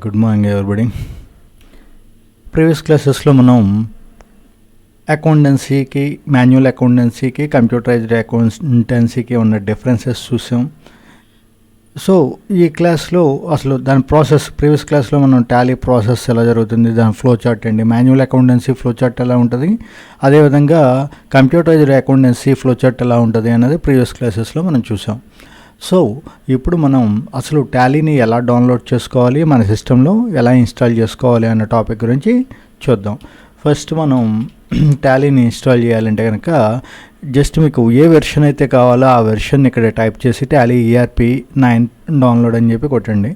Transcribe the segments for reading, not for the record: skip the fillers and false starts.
Good morning everybody. Previous క్లాసెస్లో మనం అకౌంటెన్సీకి, manual అకౌంటెన్సీకి, computerised అకౌంటెన్సీకి ఉన్న డిఫరెన్సెస్ చూసాం. సో ఈ క్లాస్లో అసలు దాని ప్రాసెస్, ప్రీవియస్ క్లాస్లో మనం టాలీ ప్రాసెస్ ఎలా జరుగుతుంది, దాని ఫ్లో చార్ట్ అండి, మాన్యువల్ అకౌంటెన్సీ ఫ్లో చార్ట్ ఎలా ఉంటుంది, అదేవిధంగా కంప్యూటరైజ్డ్ అకౌంటెన్సీ ఫ్లో చార్ట్ ఎలా ఉంటుంది అనేది ప్రీవియస్ క్లాసెస్లో మనం చూసాం. సో ఇప్పుడు మనం అసలు టాలీని ఎలా డౌన్లోడ్ చేసుకోవాలి, మన సిస్టంలో ఎలా ఇన్స్టాల్ చేసుకోవాలి అన్న టాపిక్ గురించి చూద్దాం. ఫస్ట్ మనం టాలీని ఇన్స్టాల్ చేయాలంటే కనుక జస్ట్ మీకు ఏ వెర్షన్ అయితే కావాలో ఆ వెర్షన్ ఇక్కడ టైప్ చేసి టాలీ ERP9 డౌన్లోడ్ అని చెప్పి కొట్టండి.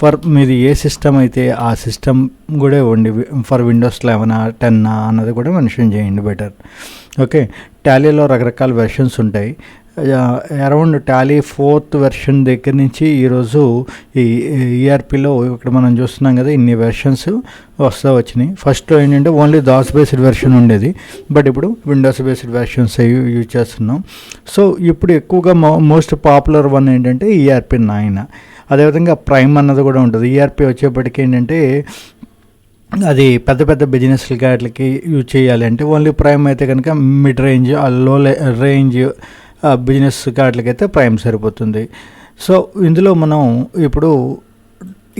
ఫర్ మీది ఏ సిస్టమ్ అయితే ఆ సిస్టమ్ కూడా ఇవ్వండి. ఫర్ విండోస్ 11 10 అన్నది కూడా మెన్షన్ చేయండి బెటర్. ఓకే, టాలీలో రకరకాల వెర్షన్స్ ఉంటాయి. అరౌండ్ టాలీ 4th వెర్షన్ దగ్గర నుంచి ఈరోజు ఈ ERPలో ఇక్కడ మనం చూస్తున్నాం కదా, ఇన్ని వెర్షన్స్ వచ్చినాయి. ఫస్ట్లో ఏంటంటే ఓన్లీ దాస్ బేస్డ్ వెర్షన్ ఉండేది, బట్ ఇప్పుడు విండోస్ బేస్డ్ వెర్షన్స్ యూజ్ చేస్తున్నాం. సో ఇప్పుడు ఎక్కువగా మోస్ట్ పాపులర్ వన్ ఏంటంటే ERP9. అదేవిధంగా ప్రైమ్ అన్నది కూడా ఉంటుంది. ERP వచ్చేప్పటికి ఏంటంటే అది పెద్ద పెద్ద బిజినెస్లకి వాటికి యూజ్ చేయాలి అంటే ఓన్లీ ప్రైమ్ అయితే కనుక మిడ్ రేంజ్, లో రేంజ్ బిజినెస్ కార్డులకైతే ప్రైమ్ సరిపోతుంది. సో ఇందులో మనం ఇప్పుడు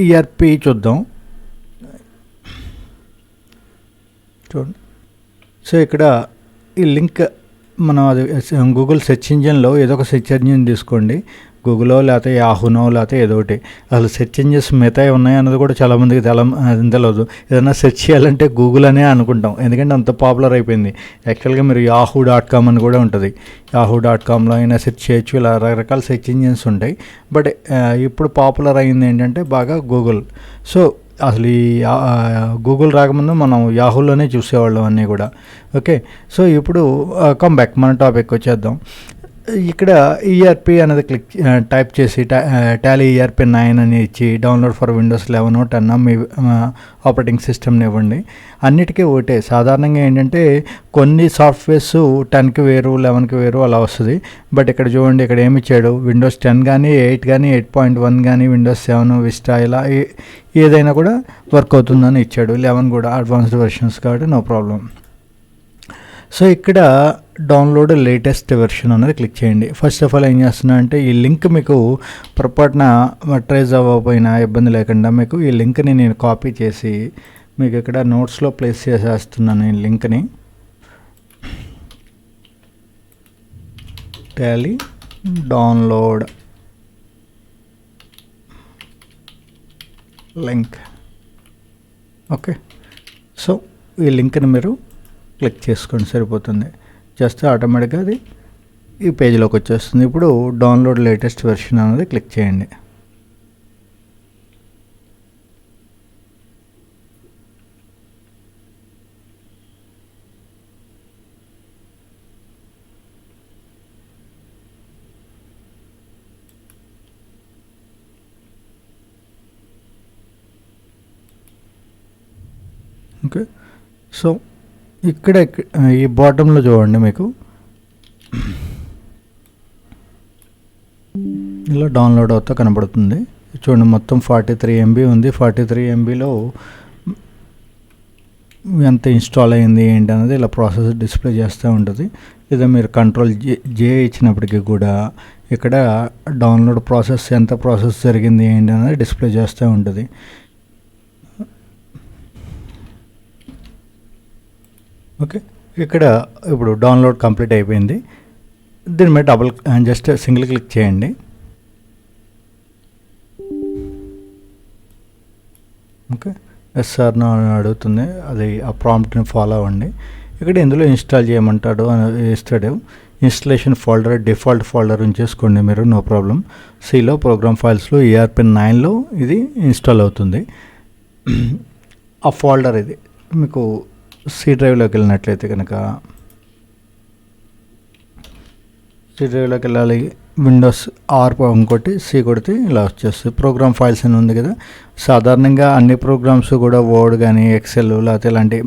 ERP చూద్దాం. చూడండి. సో ఇక్కడ ఈ లింక్ మనం అది గూగుల్ సెర్చ్ ఇంజిన్లో ఏదో ఒక సెర్చ్ ఇంజిన్ తీసుకోండి, గూగుల్లో లేకపోతే యాహూనో లేకపోతే ఏదో ఒకటి. అసలు సెర్చ్ ఇంజిన్స్ మిగతా ఉన్నాయి అన్నది కూడా చాలామందికి తెలియదు. ఏదైనా సెర్చ్ చేయాలంటే గూగుల్ అనే అనుకుంటాం, ఎందుకంటే అంత పాపులర్ అయిపోయింది. యాక్చువల్గా మీరు yahoo.com అని కూడా ఉంటుంది, yahoo.comలో అయినా సెర్చ్ చేయొచ్చు. ఇలా రకరకాల సెర్చ్ ఇంజిన్స్ ఉంటాయి, బట్ ఇప్పుడు పాపులర్ అయింది ఏంటంటే బాగా గూగుల్. సో అసలు ఈ గూగుల్ రాకముందు మనం యాహూలోనే చూసేవాళ్ళం అన్నీ కూడా. ఓకే, సో ఇప్పుడు కమ్ బ్యాక్ మన టాపిక్ వచ్చేద్దాం. ఇక్కడ ERP అనేది టైప్ చేసి టాలీ ERP9 అని ఇచ్చి download for Windows 11 10 me operating సిస్టమ్ని ఇవ్వండి. అన్నిటికీ ఒకటే. సాధారణంగా ఏంటంటే కొన్ని సాఫ్ట్వేర్స్ 10కి వేరు, 11కి వేరు అలా వస్తుంది. బట్ ఇక్కడ చూడండి, ఇక్కడ ఏమి ఇచ్చాడు, విండోస్ 10 కానీ 8 కానీ 8.1 కానీ విండోస్ 7 విస్టా ఇలా ఏదైనా కూడా వర్క్ అవుతుందని ఇచ్చాడు. 11 కూడా అడ్వాన్స్డ్ వెర్షన్స్ కాబట్టి నో ప్రాబ్లం. సో ఇక్కడ డౌన్లోడ్ లేటెస్ట్ వెర్షన్ అనేది క్లిక్ చేయండి. ఫస్ట్ ఆఫ్ ఆల్ ఏం చేస్తున్నా అంటే ఈ లింక్ మీకు పొరపాటున ట్రేస్ అవ్వకపోయినా ఇబ్బంది లేకుండా మీకు ఈ లింక్ని నేను కాపీ చేసి మీకు ఇక్కడ నోట్స్లో ప్లేస్ చేసేస్తున్నాను. ఈ లింక్ని Tally download link. Okay, so ఈ లింక్ని మీరు క్లిక్ చేసుకోండి, సరిపోతుంది. జస్ట్ ఆటోమేటిక్గా అది ఈ పేజ్లోకి వచ్చేస్తుంది. ఇప్పుడు డౌన్లోడ్ లేటెస్ట్ వెర్షన్ అనేది క్లిక్ చేయండి. ఓకే, సో ఇక్కడ ఈ బాటంలో చూడండి, మీకు ఇలా డౌన్లోడ్ అవుతా కనబడుతుంది. చూడండి, మొత్తం 43 MB ఉంది. 43 MBలో ఎంత ఇన్స్టాల్ అయింది ఏంటి అనేది ఇలా ప్రాసెస్ డిస్ప్లే చేస్తూ ఉంటుంది. లేదా మీరు కంట్రోల్ J ఇచ్చినప్పటికీ కూడా ఇక్కడ డౌన్లోడ్ ప్రాసెస్ ఎంత ప్రాసెస్ జరిగింది ఏంటి అనేది డిస్ప్లే చేస్తూ ఉంటుంది. ఓకే, ఇక్కడ ఇప్పుడు డౌన్లోడ్ కంప్లీట్ అయిపోయింది. దీని మీద జస్ట్ సింగిల్ క్లిక్ చేయండి. ఓకే, SR అడుగుతుంది, అది ఆ ప్రాంప్ట్ని ఫాలో అవ్వండి. ఇక్కడ ఇందులో ఇన్స్టాల్ చేయమంటాడు ఇస్తాడు. ఇన్స్టలేషన్ ఫోల్డర్ డిఫాల్ట్ ఫోల్డర్ ఉంచేసుకోండి మీరు, నో ప్రాబ్లం. Cలో ప్రోగ్రామ్ ఫైల్స్లో ERP9లో ఇది ఇన్స్టాల్ అవుతుంది. ఆ ఫోల్డర్ ఇది మీకు C డ్రైవ్లోకి వెళ్ళినట్లయితే కనుక C డ్రైవ్లోకి వెళ్ళాలి. విండోస్ R ఇంకోటి C కొడితే ఇలా వచ్చేస్తుంది. ప్రోగ్రామ్ ఫైల్స్ అని ఉంది కదా. సాధారణంగా అన్ని ప్రోగ్రామ్స్ కూడా వర్డ్ కానీ ఎక్సెల్ లేకపోతే ఇలాంటి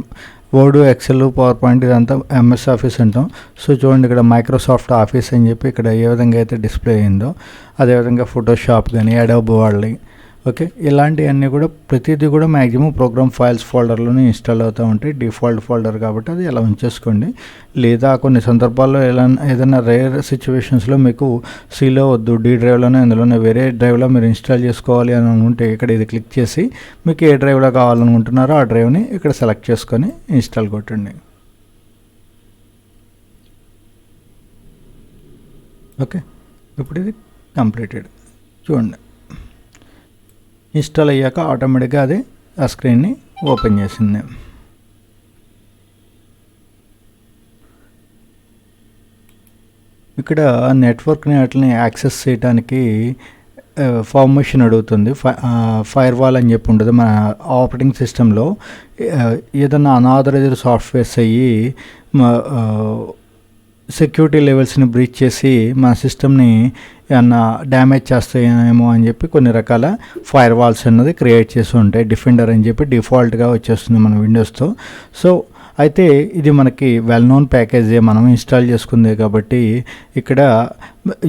వర్డ్, ఎక్సెల్, పవర్ పాయింట్ ఇదంతా MS ఆఫీస్ అంటాం. సో చూడండి, ఇక్కడ మైక్రోసాఫ్ట్ ఆఫీస్ అని చెప్పి ఇక్కడ ఏ విధంగా అయితే డిస్ప్లే అయిందో అదేవిధంగా ఫోటోషాప్ కానీ అడోబ్ వాళ్ళని ఓకే, ఇలాంటివన్నీ కూడా ప్రతిదీ కూడా మ్యాక్సిమం ప్రోగ్రామ్ ఫైల్స్ ఫోల్డర్లోనే ఇన్స్టాల్ అవుతూ ఉంటాయి. డిఫాల్ట్ ఫోల్డర్ కాబట్టి అది అలా ఉంచేసుకోండి. లేదా కొన్ని సందర్భాల్లో ఏదైనా రేర్ సిచ్యువేషన్స్లో మీకు సిలో వద్దు, డి డ్రైవ్లోనే అందులోనే వేరే డ్రైవ్లో మీరు ఇన్స్టాల్ చేసుకోవాలి అని అనుకుంటే ఇక్కడ ఇది క్లిక్ చేసి మీకు ఏ డ్రైవ్లో కావాలనుకుంటున్నారో ఆ డ్రైవ్ని ఇక్కడ సెలెక్ట్ చేసుకొని ఇన్స్టాల్ కొట్టండి. ఓకే, ఇప్పుడు ఇది కంప్లీటెడ్. చూడండి, ఇన్స్టాల్ అయ్యాక ఆటోమేటిక్గా అది ఆ స్క్రీన్ని ఓపెన్ చేసింది. ఇక్కడ నెట్వర్క్ని వాటిని యాక్సెస్ చేయడానికి ఫార్మేషన్ అడుగుతుంది. ఫైర్ వాల్ అని చెప్పి ఉంటుంది మన ఆపరేటింగ్ సిస్టంలో. ఏదైనా అనాథరైజ్డ్ సాఫ్ట్వేర్స్ అయ్యి సెక్యూరిటీ లెవెల్స్ని బ్రీచ్ చేసి మన సిస్టమ్ని ఏమన్నా డ్యామేజ్ చేస్తాయేమో అని చెప్పి కొన్ని రకాల ఫైర్ వాల్స్ అన్నది క్రియేట్ చేసి ఉంటాయి. డిఫెండర్ అని చెప్పి డిఫాల్ట్గా వచ్చేస్తుంది మన విండోస్తో. సో అయితే ఇది మనకి వెల్ నోన్ ప్యాకేజే, మనం ఇన్స్టాల్ చేసుకుందే కాబట్టి ఇక్కడ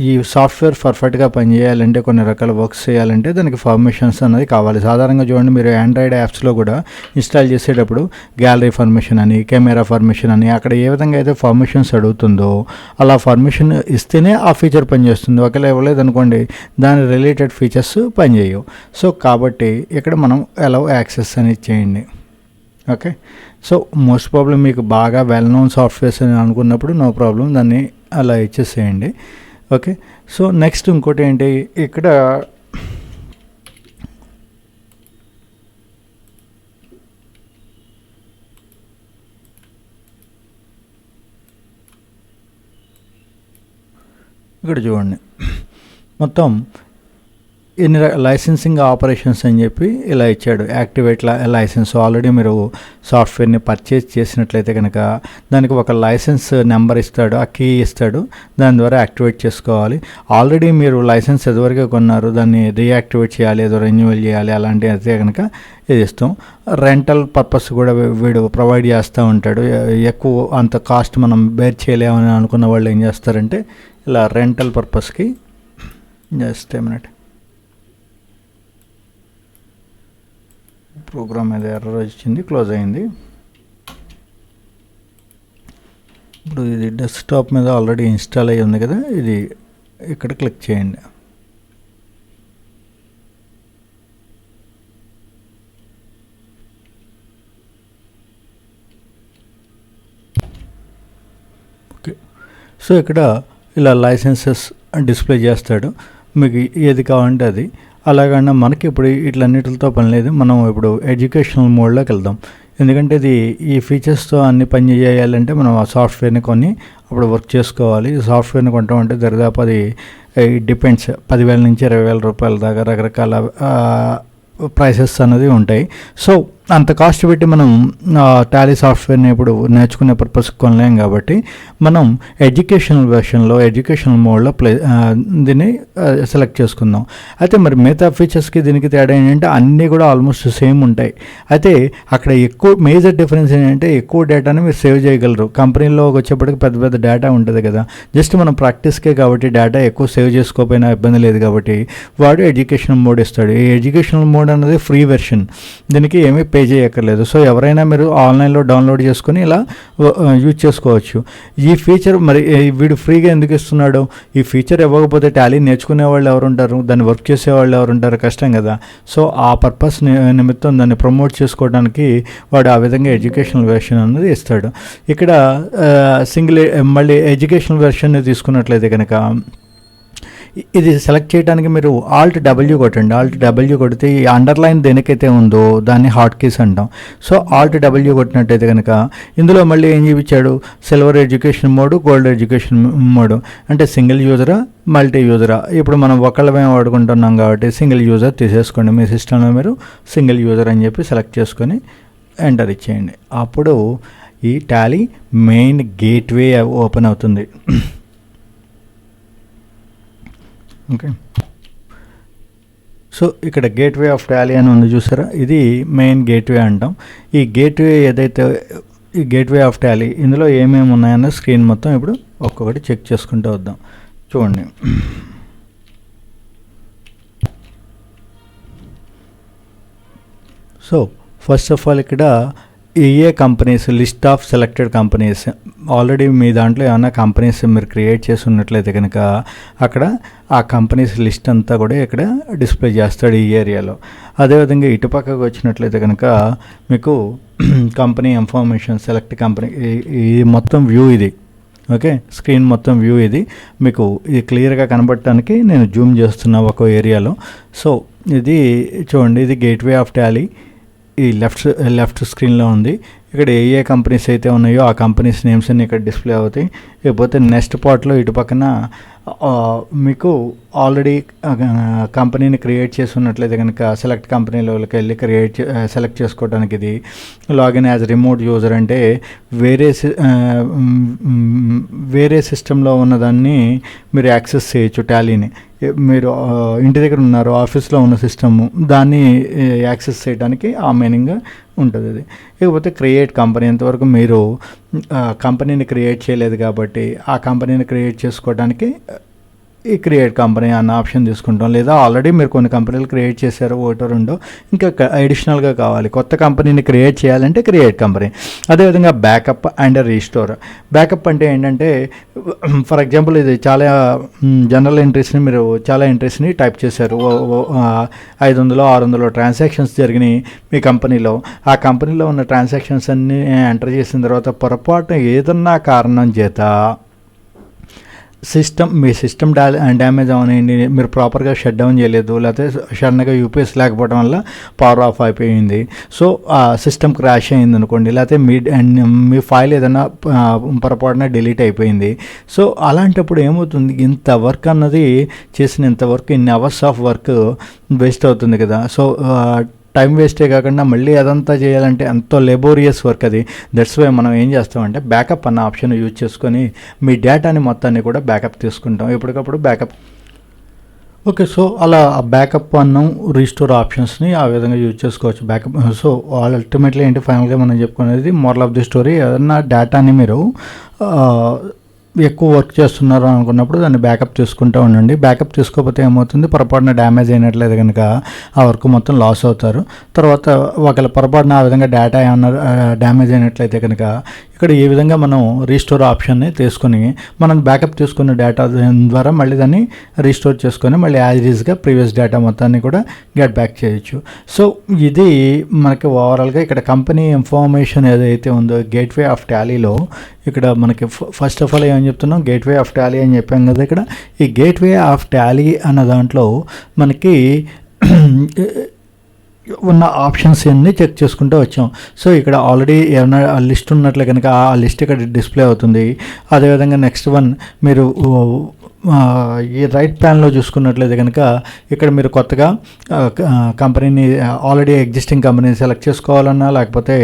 ఈ సాఫ్ట్వేర్ పర్ఫెక్ట్గా పనిచేయాలంటే, కొన్ని రకాల వర్క్స్ చేయాలంటే దానికి పర్మిషన్స్ అనేది కావాలి. సాధారణంగా చూడండి, మీరు ఆండ్రాయిడ్ యాప్స్లో కూడా ఇన్స్టాల్ చేసేటప్పుడు గ్యాలరీ పర్మిషన్ అని, కెమెరా పర్మిషన్ అని, అక్కడ ఏ విధంగా అయితే పర్మిషన్స్ అడుగుతుందో అలా పర్మిషన్ ఇస్తేనే ఆ ఫీచర్ పనిచేస్తుంది. ఒకవేళ ఇవ్వలేదనుకోండి దాని రిలేటెడ్ ఫీచర్స్ పనిచేయవు. సో కాబట్టి ఇక్కడ మనం అలౌ యాక్సెస్ అని ఇచ్చేయండి. ఓకే, సో మోస్ట్ ప్రాబ్లం మీకు బాగా వెల్ నోన్ సాఫ్ట్వేర్స్ అని అనుకున్నప్పుడు నో ప్రాబ్లం, దాన్ని అలా ఇచ్చేసేయండి. ఓకే, సో నెక్స్ట్ ఇంకోటి ఏంటి, ఇక్కడ చూడండి మొత్తం ఎన్ని లైసెన్సింగ్ ఆపరేషన్స్ అని చెప్పి ఇలా ఇచ్చాడు. Activate licence. ఆల్రెడీ మీరు సాఫ్ట్వేర్ని పర్చేజ్ చేసినట్లయితే కనుక దానికి ఒక లైసెన్స్ నెంబర్ ఇస్తాడు, ఆ కీ ఇస్తాడు, దాని ద్వారా యాక్టివేట్ చేసుకోవాలి. ఆల్రెడీ మీరు లైసెన్స్ ఎదువరకు కొన్నారు, దాన్ని రీయాక్టివేట్ చేయాలి, ఏదో రెన్యువల్ చేయాలి, అలాంటివి అయితే కనుక ఇది ఇస్తాం. రెంటల్ పర్పస్ కూడా వీడు ప్రొవైడ్ చేస్తూ ఉంటాడు. ఎక్కువ అంత కాస్ట్ మనం బేర్ చేయలేమని అనుకున్న వాళ్ళు ఏం చేస్తారంటే ఇలా రెంటల్ పర్పస్కి జస్ట్ ఏమన్నట్టు ప్రోగ్రామ్ మీద ఎర్రర్ వచ్చింది, క్లోజ్ అయింది. ఇప్పుడు ఇది డెస్క్టాప్ మీద ఆల్రెడీ ఇన్స్టాల్ అయ్యి ఉంది కదా, ఇది ఇక్కడ క్లిక్ చేయండి. ఓకే, సో ఇక్కడ ఇలా లైసెన్సెస్ డిస్ప్లే చేస్తాడు, మీకు ఏది కావాలంటే అది. అలాగన్నా మనకి ఇప్పుడు ఇట్లన్నిటితో పని లేదు. మనం ఇప్పుడు ఎడ్యుకేషనల్ మోడ్లోకి వెళ్దాం. ఎందుకంటే ఇది ఈ ఫీచర్స్తో అన్ని పని చేయాలంటే మనం ఆ సాఫ్ట్వేర్ని కొని అప్పుడు వర్క్ చేసుకోవాలి. సాఫ్ట్వేర్ని కొంటామంటే దరిదాపు అది డిపెండ్స్ 10,000 నుంచి 20,000 రూపాయల దాకా రకరకాల ప్రైసెస్ అనేది ఉంటాయి. సో అంత కాస్ట్ పెట్టి మనం టాలీ సాఫ్ట్వేర్ని ఇప్పుడు నేర్చుకునే పర్పస్కి కొనలేం కాబట్టి మనం ఎడ్యుకేషనల్ వెర్షన్లో ఎడ్యుకేషనల్ మోడ్లో దీన్ని సెలెక్ట్ చేసుకుందాం. అయితే మరి మిగతా ఫీచర్స్కి దీనికి తేడా ఏంటంటే అన్నీ కూడా ఆల్మోస్ట్ సేమ్ ఉంటాయి. అయితే అక్కడ ఎక్కువ మేజర్ డిఫరెన్స్ ఏంటంటే ఎక్కువ డేటాని మీరు సేవ్ చేయగలరు. కంపెనీలో వచ్చేప్పటికి పెద్ద పెద్ద డేటా ఉంటుంది కదా, జస్ట్ మనం ప్రాక్టీస్కే కాబట్టి డేటా ఎక్కువ సేవ్ చేసుకోకపోయినా ఇబ్బంది లేదు కాబట్టి వాడు ఎడ్యుకేషనల్ మోడ్ ఇస్తాడు. ఈ ఎడ్యుకేషనల్ మోడ్ అనేది ఫ్రీ వెర్షన్, దీనికి ఏమీ పే చేయక్కర్లేదు. సో ఎవరైనా మీరు ఆన్లైన్లో డౌన్లోడ్ చేసుకుని ఇలా యూజ్ చేసుకోవచ్చు. ఈ ఫీచర్ మరి వీడు ఫ్రీగా ఎందుకు ఇస్తున్నాడు? ఈ ఫీచర్ ఇవ్వకపోతే టాలీ నేర్చుకునే వాళ్ళు ఎవరు ఉంటారు, దాన్ని వర్క్ చేసే వాళ్ళు ఎవరు ఉంటారు, కష్టం కదా. సో ఆ పర్పస్ నిమిత్తం దాన్ని ప్రమోట్ చేసుకోవడానికి వాడు ఆ విధంగా ఎడ్యుకేషనల్ వెర్షన్ అనేది ఇస్తాడు. ఇక్కడ మళ్ళీ ఎడ్యుకేషనల్ వెర్షన్ తీసుకున్నట్లయితే కనుక ఇది సెలెక్ట్ చేయడానికి మీరు Alt W కొట్టండి. Alt W కొడితే ఈ అండర్లైన్ దేనికైతే ఉందో దాన్ని హాట్ కీస్ అంటాం. సో Alt W కొట్టినట్టయితే కనుక ఇందులో మళ్ళీ ఏం చూపించాడు, silver education mode, gold education mode. అంటే సింగిల్ యూజరా, మల్టీ యూజరా. ఇప్పుడు మనం ఒకళ్ళమే వాడుకుంటున్నాం కాబట్టి సింగిల్ యూజర్ తీసేసుకోండి. మీ సిస్టంలో మీరు సింగిల్ యూజర్ అని చెప్పి సెలెక్ట్ చేసుకొని ఎంటర్ ఇచ్చేయండి. అప్పుడు ఈ టాలీ మెయిన్ గేట్వే ఓపెన్ అవుతుంది. ఓకే, సో ఇక్కడ గేట్వే ఆఫ్ టాలీ అని ఉంది చూసారా, ఇది మెయిన్ గేట్వే అంటాం. ఈ గేట్వే ఏదైతే ఈ గేట్వే ఆఫ్ టాలీ ఇందులో ఏమేమి ఉన్నాయన్న స్క్రీన్ మొత్తం ఇప్పుడు ఒక్కొక్కటి చెక్ చేసుకుంటూ వద్దాం. చూడండి, సో ఫస్ట్ ఆఫ్ ఆల్ ఇక్కడ companies list of selected companies, already మీ దాంట్లో ఏమైనా కంపెనీస్ మీరు క్రియేట్ చేసి ఉన్నట్లయితే కనుక అక్కడ ఆ కంపెనీస్ లిస్ట్ అంతా కూడా ఇక్కడ డిస్ప్లే చేస్తాడు ఈ ఏరియాలో. అదేవిధంగా ఇటుపక్కకు వచ్చినట్లయితే కనుక మీకు కంపెనీ ఇన్ఫర్మేషన్, సెలెక్ట్ కంపెనీ, ఇది మొత్తం వ్యూ ఇది. ఓకే, స్క్రీన్ మొత్తం వ్యూ ఇది. మీకు ఇది క్లియర్గా కనబడటానికి నేను జూమ్ చేస్తున్నా ఒక ఏరియాలో. సో ఇది చూడండి, ఇది గేట్వే ఆఫ్ టాలీ ఈ లెఫ్ట్ స్క్రీన్లో ఉంది. ఇక్కడ ఏ కంపెనీస్ అయితే ఉన్నాయో ఆ కంపెనీస్ నేమ్స్ అన్ని ఇక్కడ డిస్ప్లే అవుతాయి. ఇకపోతే నెక్స్ట్ పార్ట్లో ఇటు పక్కన మీకు ఆల్రెడీ కంపెనీని క్రియేట్ చేసి ఉన్నట్లయితే కనుక సెలెక్ట్ కంపెనీలోకి వెళ్ళి సెలెక్ట్ చేసుకోవడానికి ఇది లాగిన్ యాజ్ రిమోట్ యూజర్, అంటే వేరే సిస్టంలో ఉన్నదాన్ని మీరు యాక్సెస్ చేయొచ్చు. టాలీని మీరు ఇంటి దగ్గర ఉన్నారు, ఆఫీస్లో ఉన్న సిస్టము, దాన్ని యాక్సెస్ చేయడానికి ఆ మీనింగ్ ఉంటుంది ఇది. ఇకపోతే క్రియేట్ కంపెనీ, ఇంతవరకు మీరు కంపెనీని క్రియేట్ చేయలేదు కాబట్టి ఆ కంపెనీని క్రియేట్ చేసుకోవడానికి ఈ క్రియేట్ కంపెనీ అన్న ఆప్షన్ తీసుకుంటాం. లేదా ఆల్రెడీ మీరు కొన్ని కంపెనీలు క్రియేట్ చేశారు, ఒకటో రెండో, ఇంకా అడిషనల్గా కావాలి కొత్త కంపెనీని క్రియేట్ చేయాలంటే క్రియేట్ కంపెనీ. అదేవిధంగా బ్యాకప్ అండ్ రీస్టోర్. బ్యాకప్ అంటే ఏంటంటే, ఫర్ ఎగ్జాంపుల్ ఇది చాలా జనరల్ ఎంట్రీస్ని మీరు చాలా ఎంట్రీస్ని టైప్ చేశారు, 500 600 ట్రాన్సాక్షన్స్ జరిగినాయి మీ కంపెనీలో. ఆ కంపెనీలో ఉన్న ట్రాన్సాక్షన్స్ అన్నీ ఎంటర్ చేసిన తర్వాత పొరపాటున ఏదన్నా కారణం చేత మీ సిస్టమ్ డ్యామేజ్ అవనండి, మీరు ప్రాపర్గా షట్ డౌన్ చేయలేదు, లేకపోతే సడన్గా యూపీఎస్ లేకపోవడం వల్ల పవర్ ఆఫ్ అయిపోయింది, సో ఆ సిస్టమ్ క్రాష్ అయింది అనుకోండి, లేకపోతే మీ ఫైల్ ఏదైనా పొరపాటున డిలీట్ అయిపోయింది. సో అలాంటప్పుడు ఏమవుతుంది, ఇంత వర్క్ అన్నది చేసిన వర్క్, ఇన్ని అవర్స్ ఆఫ్ వర్క్ వేస్ట్ అవుతుంది కదా. సో టైం వేస్టే కాకుండా మళ్ళీ అదంతా చేయాలంటే ఎంతో లేబోరియస్ వర్క్ అది. దట్స్ వై మనం ఏం చేస్తామంటే బ్యాకప్ అన్న ఆప్షన్ యూజ్ చేసుకొని మీ డేటాని మొత్తాన్ని కూడా బ్యాకప్ తీసుకుంటాం, ఎప్పటికప్పుడు బ్యాకప్. ఓకే, సో అలా బ్యాకప్ అన్నం రీస్టోర్ ఆప్షన్స్ని ఆ విధంగా యూజ్ చేసుకోవచ్చు బ్యాకప్. సో అల్టిమేట్లీ ఏంటి, ఫైనల్గా మనం చెప్పుకునేది మోరల్ ఆఫ్ ది స్టోరీ, ఏదన్నా డేటాని మీరు ఎక్కువ వర్క్ చేస్తున్నారు అనుకున్నప్పుడు దాన్ని బ్యాకప్ తీసుకుంటూ ఉండండి. బ్యాకప్ తీసుకోకపోతే ఏమవుతుంది, పొరపాటున డ్యామేజ్ అయినట్లయితే కనుక ఆ వర్క్ మొత్తం లాస్ అవుతారు. తర్వాత ఒకవేళ పొరపాటున ఆ విధంగా డేటా ఏమన్నా డ్యామేజ్ అయినట్లయితే కనుక ఇక్కడ ఈ విధంగా మనం రీస్టోర్ ఆప్షన్ని తీసుకొని మనం బ్యాకప్ తీసుకున్న డేటా ద్వారా మళ్ళీ దాన్ని రీస్టోర్ చేసుకొని మళ్ళీ యాజ్ ఈజ్గా ప్రీవియస్ డేటా మొత్తాన్ని కూడా గెట్ బ్యాక్ చేయొచ్చు. సో ఇది మనకి ఓవరాల్గా ఇక్కడ కంపెనీ ఇన్ఫర్మేషన్ ఏదైతే ఉందో గేట్వే ఆఫ్ టాలీలో ఇక్కడ మనకి ఫస్ట్ ఆఫ్ ఆల్ ఏమని చెప్తున్నాం, గేట్వే ఆఫ్ టాలీ అని చెప్పాం కదా. ఇక్కడ ఈ గేట్వే ఆఫ్ టాలీ అన్న దాంట్లో మనకి ఉన్న ఆప్షన్స్ అన్నీ చెక్ చేసుకుంటూ వచ్చాం. సో ఇక్కడ ఆల్రెడీ ఏమైనా లిస్ట్ ఉన్నట్లే కనుక ఆ లిస్ట్ ఇక్కడ డిస్ప్లే అవుతుంది. అదేవిధంగా నెక్స్ట్ వన్ మీరు ఈ రైట్ ప్యాన్లో చూసుకున్నట్లయితే కనుక ఇక్కడ మీరు కొత్తగా కంపెనీని ఆల్రెడీ ఎగ్జిస్టింగ్ కంపెనీని సెలెక్ట్ చేసుకోవాలన్నా, లేకపోతే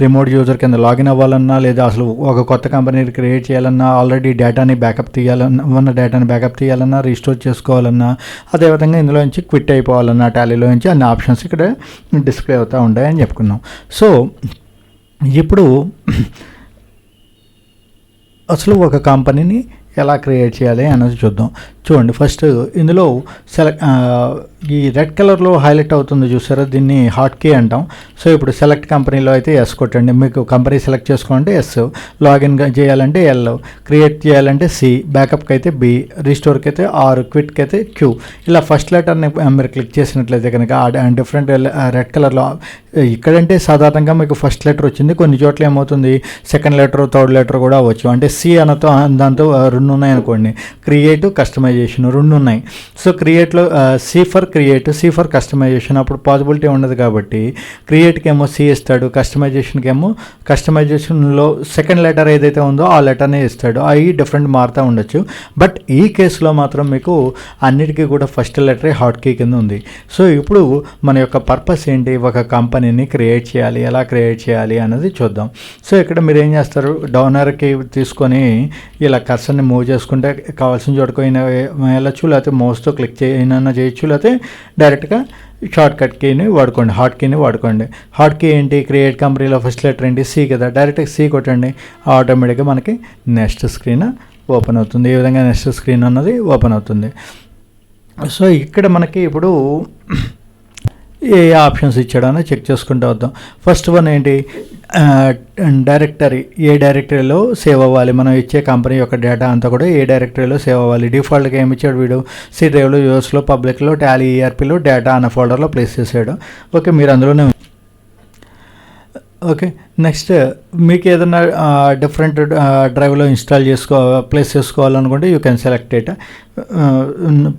రిమోట్ యూజర్ కింద లాగిన్ అవ్వాలన్నా, లేదా అసలు ఒక కొత్త కంపెనీని క్రియేట్ చేయాలన్నా, ఆల్రెడీ డేటాని బ్యాకప్ తీయాలన్నా, ఉన్న డేటాని బ్యాకప్ తీయాలన్నా, రీస్టోర్ చేసుకోవాలన్నా, అదేవిధంగా ఇందులో నుంచి క్విట్ అయిపోవాలన్నా టాలీలో నుంచి అన్ని ఆప్షన్స్ ఇక్కడ డిస్ప్లే అవుతూ ఉంటాయని చెప్పుకున్నాం. సో ఇప్పుడు అసలు ఒక కంపెనీని ఎలా క్రియేట్ చేయాలి అన్నది చూద్దాం. చూడండి, ఫస్ట్ ఇందులో ఈ రెడ్ కలర్లో హైలైట్ అవుతుంది చూసారా, దీన్ని హాట్ కీ అంటాం. సో ఇప్పుడు సెలెక్ట్ కంపెనీలో అయితే ఎస్ కొట్టండి, మీకు కంపెనీ సెలెక్ట్ చేసుకోవాలంటే ఎస్, లాగిన్ చేయాలంటే ఎల్, క్రియేట్ చేయాలంటే సి, బ్యాకప్కి అయితే బి, రీస్టోర్కి అయితే ఆర్, క్విట్కి అయితే క్యూ. ఇలా ఫస్ట్ లెటర్ని మీరు క్లిక్ చేసినట్లయితే కనుక డిఫరెంట్ రెడ్ కలర్లో, ఇక్కడంటే సాధారణంగా మీకు ఫస్ట్ లెటర్ వచ్చింది, కొన్ని చోట్ల ఏమవుతుంది సెకండ్ లెటర్, థర్డ్ లెటర్ కూడా అవ్వచ్చు. అంటే సి అనతో దాంతో రెండు ఉన్నాయి అనుకోండి, క్రియేట్, కస్టమైజేషన్ రెండు ఉన్నాయి. సో క్రియేట్లో C for create, C for customization, అప్పుడు పాసిబిలిటీ ఉండదు కాబట్టి క్రియేట్కి ఏమో సి ఇస్తాడు, కస్టమైజేషన్కి ఏమో కస్టమైజేషన్లో సెకండ్ లెటర్ ఏదైతే ఉందో ఆ లెటర్నే ఇస్తాడు. అవి డిఫరెంట్ మారుతూ ఉండొచ్చు. బట్ ఈ కేసులో మాత్రం మీకు అన్నిటికీ కూడా ఫస్ట్ లెటరే హాట్ కీ కింద ఉంది. సో ఇప్పుడు మన యొక్క పర్పస్ ఏంటి, ఒక కంపెనీని క్రియేట్ చేయాలి, ఎలా క్రియేట్ చేయాలి అన్నది చూద్దాం. సో ఇక్కడ మీరు ఏం చేస్తారు, డౌనర్కి తీసుకొని ఇలా కర్సర్ని మూవ్ చేసుకుంటే కావాల్సిన చోటుకు వెళ్ళచ్చు, లేకపోతే మౌస్తో క్లిక్ చేయొచ్చు, లేకపోతే డైరెక్ట్గా షార్ట్ కట్ కీని వాడుకోండి, హాట్ కీని వాడుకోండి. హాట్ కీ ఏంటి, క్రియేట్ కంపెనీలో ఫస్ట్ లెటర్ ఏంటి, సి కదా, డైరెక్ట్గా సి కొట్టండి, ఆటోమేటిక్గా మనకి నెక్స్ట్ స్క్రీన్ ఓపెన్ అవుతుంది. ఈ విధంగా నెక్స్ట్ స్క్రీన్ అన్నది ఓపెన్ అవుతుంది. సో ఇక్కడ మనకి ఇప్పుడు ఏ ఆప్షన్స్ ఇచ్చాడో అని చెక్ చేసుకుంటూ వద్దాం. ఫస్ట్ వన్ ఏంటి, డైరెక్టరీ, ఏ డైరెక్టరీలో సేవ్ అవ్వాలి, మనం ఇచ్చే కంపెనీ యొక్క డేటా అంతా కూడా ఏ డైరెక్టరీలో సేవ్ అవ్వాలి. డిఫాల్ట్గా ఏమి ఇచ్చాడు వీడు, సి డ్రైవ్లో, యూఎస్లో, పబ్లిక్లో, టాలీ ఈఆర్పీలో డేటా అన్న ఫోల్డర్లో ప్లేస్ చేసాడు. ఓకే, మీరు అందులోనే. ఓకే, నెక్స్ట్ మీకు ఏదైనా డిఫరెంట్ డ్రైవ్లో ఇన్స్టాల్ ప్లేస్ చేసుకోవాలనుకుంటే యూ కెన్ సెలెక్ట్ ఇట్.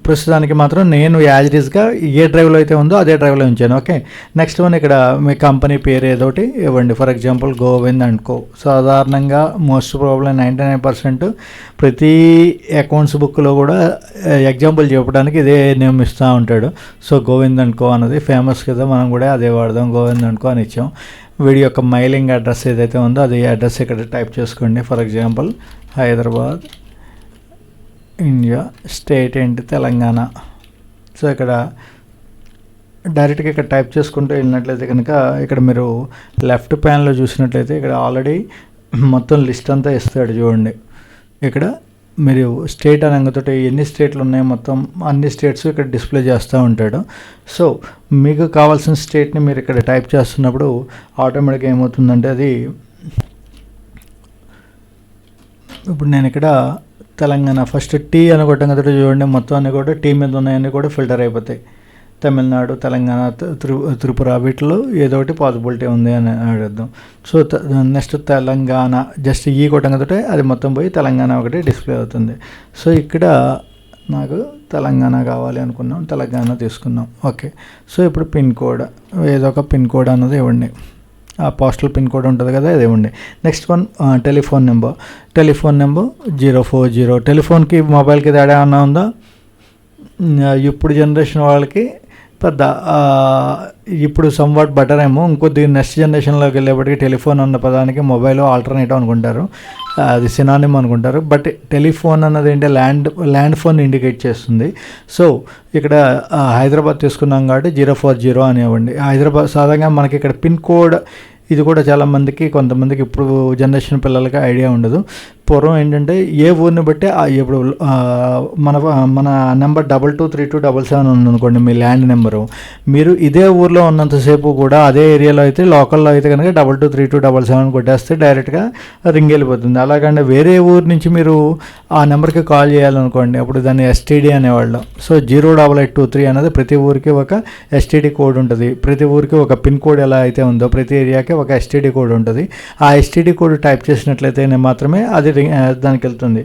ప్రస్తుతానికి మాత్రం నేను యాజ్ ఇట్ ఈస్గా ఏ డ్రైవ్లో అయితే ఉందో అదే డ్రైవ్లో ఉంచాను. ఓకే, నెక్స్ట్ వన్ ఇక్కడ మీ కంపెనీ పేరు ఏదోటి ఇవ్వండి. For example Govind and co. సాధారణంగా మోస్ట్ ప్రాబ్లం 99% ప్రతి అకౌంట్స్ బుక్లో కూడా ఎగ్జాంపుల్ చెప్పడానికి ఇదే నేమ్ ఇస్తూ ఉంటాడు. సో గోవింద్ అండ్ కో అన్నది ఫేమస్ కదా, మనం కూడా అదే వాడదాం, గోవింద్ అండ్ కో అని ఇచ్చాం. వీడి యొక్క మెయిలింగ్ అడ్రస్ ఏదైతే ఉందో అది అడ్రస్ ఇక్కడ టైప్ చేసుకోండి. For example Hyderabad, India, state ఏంటి తెలంగాణ. సో ఇక్కడ డైరెక్ట్గా ఇక్కడ టైప్ చేసుకుంటూ వెళ్ళినట్లయితే కనుక ఇక్కడ మీరు లెఫ్ట్ ప్యాన్లో చూసినట్లయితే ఇక్కడ ఆల్రెడీ మొత్తం లిస్ట్ అంతా ఇస్తాడు చూడండి. ఇక్కడ మీరు స్టేట్ అనగానే ఎన్ని స్టేట్లు ఉన్నాయో మొత్తం అన్ని స్టేట్స్ ఇక్కడ డిస్ప్లే చేస్తూ ఉంటాడు. సో మీకు కావాల్సిన స్టేట్ని మీరు ఇక్కడ టైప్ చేస్తున్నప్పుడు ఆటోమేటిక్గా ఏమవుతుందంటే అది, ఇప్పుడు నేను ఇక్కడ తెలంగాణ ఫస్ట్ టీ అని కొట్టంగా చూడండి, మొత్తం అన్నీ కూడా టీ మీద ఉన్నాయన్నీ కూడా ఫిల్టర్ అయిపోతాయి. తమిళనాడు, తెలంగాణ, త్రిపుర వీటిలో ఏదో ఒకటి పాసిబిలిటీ ఉంది అని అడుగుదాం. సో నెక్స్ట్ తెలంగాణ జస్ట్ ఈ కొట్టంగా అది మొత్తం పోయి తెలంగాణ ఒకటి డిస్ప్లే అవుతుంది. సో ఇక్కడ నాకు తెలంగాణ కావాలి అనుకున్నాం, తెలంగాణ తీసుకున్నాం. ఓకే, సో ఇప్పుడు పిన్ కోడ్ ఏదో ఒక పిన్ కోడ్ అన్నది ఇవ్వండి. ఆ పోస్టల్ పిన్ కోడ్ ఉంటుంది కదా, అది ఇవ్వండి. Next one telephone number 040. టెలిఫోన్కి మొబైల్కి తేడా ఏమన్నా ఉందా? ఇప్పుడు జనరేషన్ వాళ్ళకి పెద్ద ఇప్పుడు సమ్వాట్ బెటర్ ఏమో, ఇంకొద్ది నెక్స్ట్ జనరేషన్లోకి వెళ్ళేప్పటికీ టెలిఫోన్ అన్న పదానికి మొబైల్ ఆల్టర్నేటివ్ అనుకుంటారు, అది సినానిమ్ అనుకుంటారు. బట్ టెలిఫోన్ అన్నది ఏంటి, ల్యాండ్ ఫోన్ ఇండికేట్ చేస్తుంది. సో ఇక్కడ హైదరాబాద్ తీసుకున్నాం కాబట్టి 040 అని ఇవ్వండి. హైదరాబాద్ సాధారణంగా మనకి ఇక్కడ పిన్ కోడ్ ఇది కూడా చాలామందికి, కొంతమందికి ఇప్పుడు జనరేషన్ పిల్లలకి ఐడియా ఉండదు. పూర్వం ఏంటంటే ఏ ఊరిని బట్టి ఇప్పుడు మన నెంబర్ 223277 ఉందనుకోండి మీ ల్యాండ్ నెంబరు, మీరు ఇదే ఊర్లో ఉన్నంతసేపు కూడా అదే ఏరియాలో అయితే, లోకల్లో అయితే కనుక 223277 కొట్టేస్తే డైరెక్ట్గా రింగ్ వెళ్ళిపోతుంది. అలాగంటే వేరే ఊరు నుంచి మీరు ఆ నెంబర్కి కాల్ చేయాలనుకోండి, అప్పుడు దాన్ని ఎస్టీడీ అనేవాళ్ళం. సో 08823 అనేది ప్రతి ఊరికి ఒక ఎస్టీడీ కోడ్ ఉంటుంది. ప్రతి ఊరికి ఒక పిన్ కోడ్ ఎలా అయితే ఉందో ప్రతి ఏరియాకి ఒక ఎస్టీడీ కోడ్ ఉంటుంది. ఆ ఎస్టీడీ కోడ్ టైప్ చేసినట్లయితే మాత్రమే అది దానికి వెళ్తుంది.